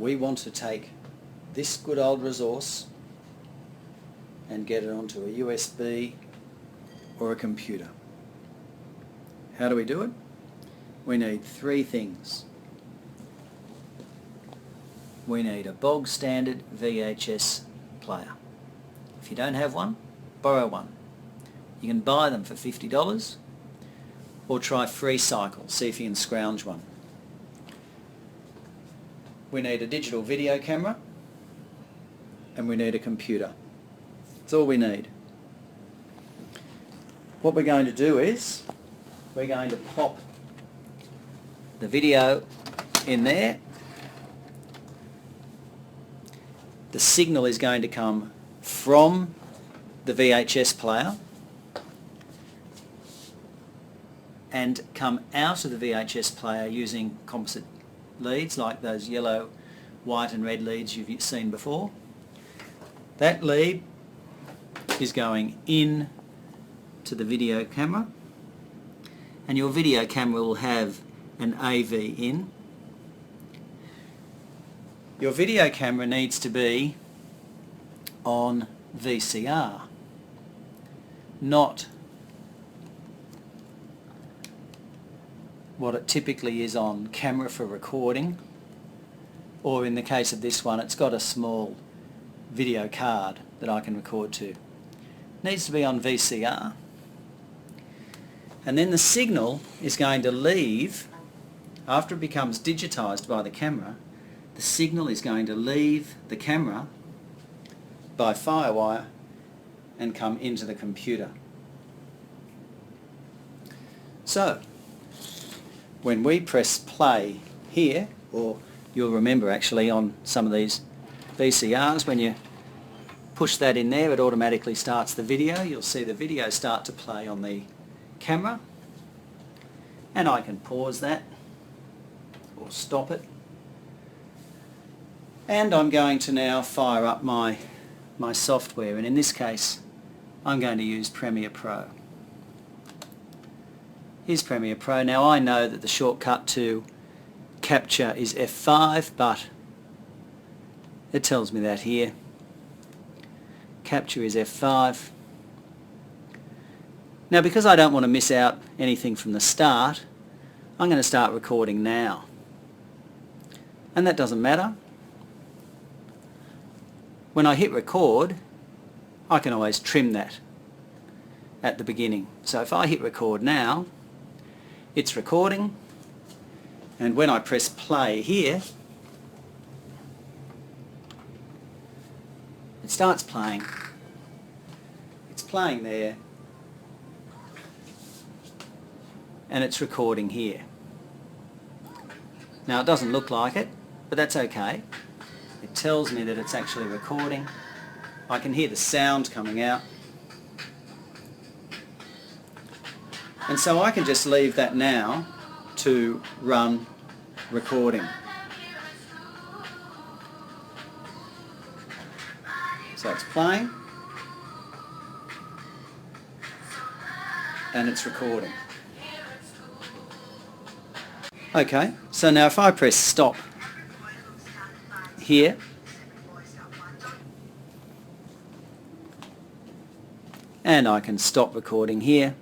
we want to take this good old resource and get it onto a USB or a computer. How do we do it? We need three things. We need a bog standard VHS player. If you don't have one, borrow one. You can buy them for $50 or try FreeCycle, see if you can scrounge one. We need a digital video camera and we need a computer. That's all we need. What we're going to do is we're going to pop the video in there. The signal is going to come from the VHS player and come out of the VHS player using composite leads like those yellow, white and red leads you've seen before. That lead is going in to the video camera, and your video camera will have an AV in. Your video camera needs to be on VCR, not what it typically is on camera for recording, or in the case of this one it's got a small video card that I can record to. It needs to be on VCR, and then the signal is going to leave, after it becomes digitized by the camera, the signal is going to leave the camera by firewire and come into the computer. So when we press play here, or you'll remember actually on some of these VCRs, when you push that in there it automatically starts the video. You'll see the video start to play on the camera, and I can pause that or stop it, and I'm going to now fire up my software, and in this case I'm going to use Premiere Pro. Here's Premiere Pro. Now I know that the shortcut to capture is F5, but it tells me that here. Capture is F5. Now because I don't want to miss out anything from the start, I'm going to start recording now. And that doesn't matter. When I hit record, I can always trim that at the beginning. So if I hit record now, it's recording, and when I press play here, it starts playing. It's playing there, and it's recording here. Now it doesn't look like it, but that's okay. It tells me that it's actually recording. I can hear the sound coming out. And so I can just leave that now to run recording. So it's playing and it's recording. Okay, so now if I press stop here, and I can stop recording here,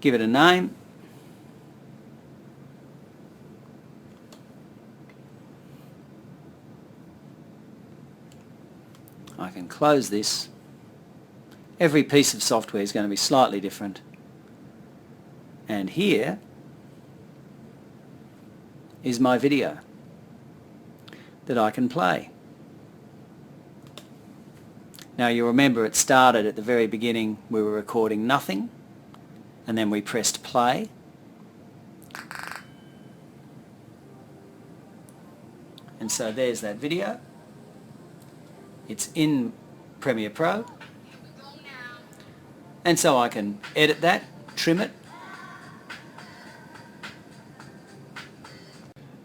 give it a name, I can close this. Every piece of software is going to be slightly different, and here is my video that I can play. Now you remember it started at the very beginning, we were recording nothing, and then we pressed play. And so there's that video. It's in Premiere Pro. And so I can edit that, trim it.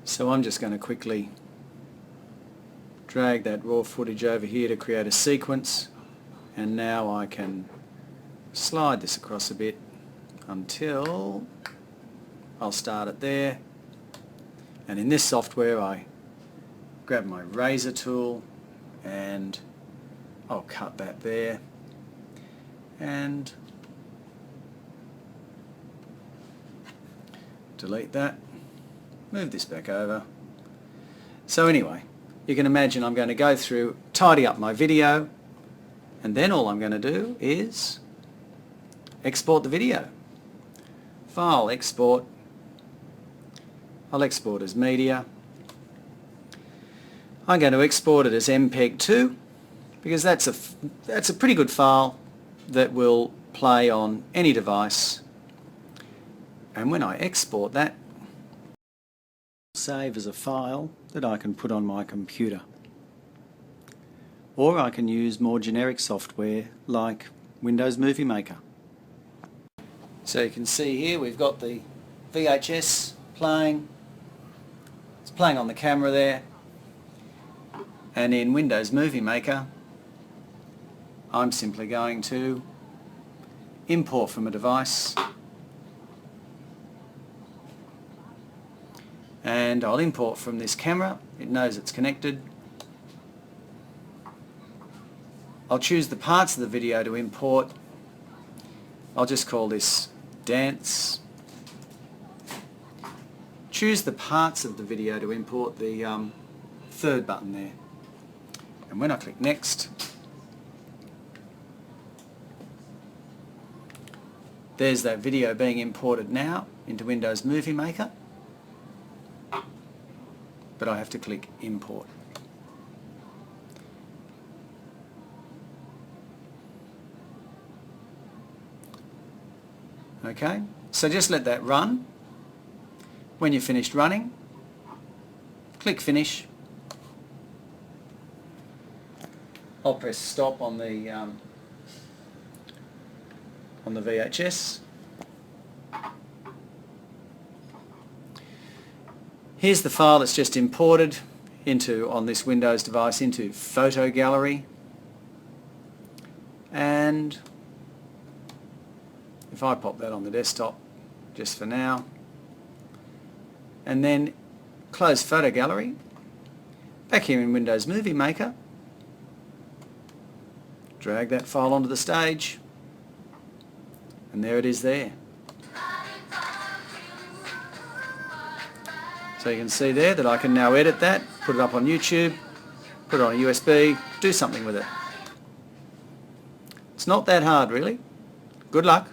So I'm just going to quickly drag that raw footage over here to create a sequence, and now I can slide this across a bit, until I'll start it there, and in this software I grab my razor tool and I'll cut that there and delete that, move this back over. So anyway, you can imagine I'm going to go through, tidy up my video, and then all I'm going to do is export the video. File, export. I'll export as media. I'm going to export it as MPEG-2 because that's a pretty good file that will play on any device, and when I export that, save as a file that I can put on my computer. Or I can use more generic software like Windows Movie Maker. So you can see here we've got the VHS playing. It's playing on the camera there. And in Windows Movie Maker I'm simply going to import from a device, and I'll import from this camera. It knows it's connected. I'll choose the parts of the video to import. I'll just call this dance. Choose the parts of the video to import, the third button there. And when I click next, there's that video being imported now into Windows Movie Maker. But I have to click import. Okay, so just let that run. When you're finished running, click finish. I'll press stop on the VHS. Here's the file that's just imported on this Windows device into Photo Gallery, and if I pop that on the desktop just for now and then close Photo Gallery, back here in Windows Movie Maker, drag that file onto the stage, and there it is there. So you can see there that I can now edit that, put it up on YouTube, put it on a USB, do something with it. It's not that hard really. Good luck.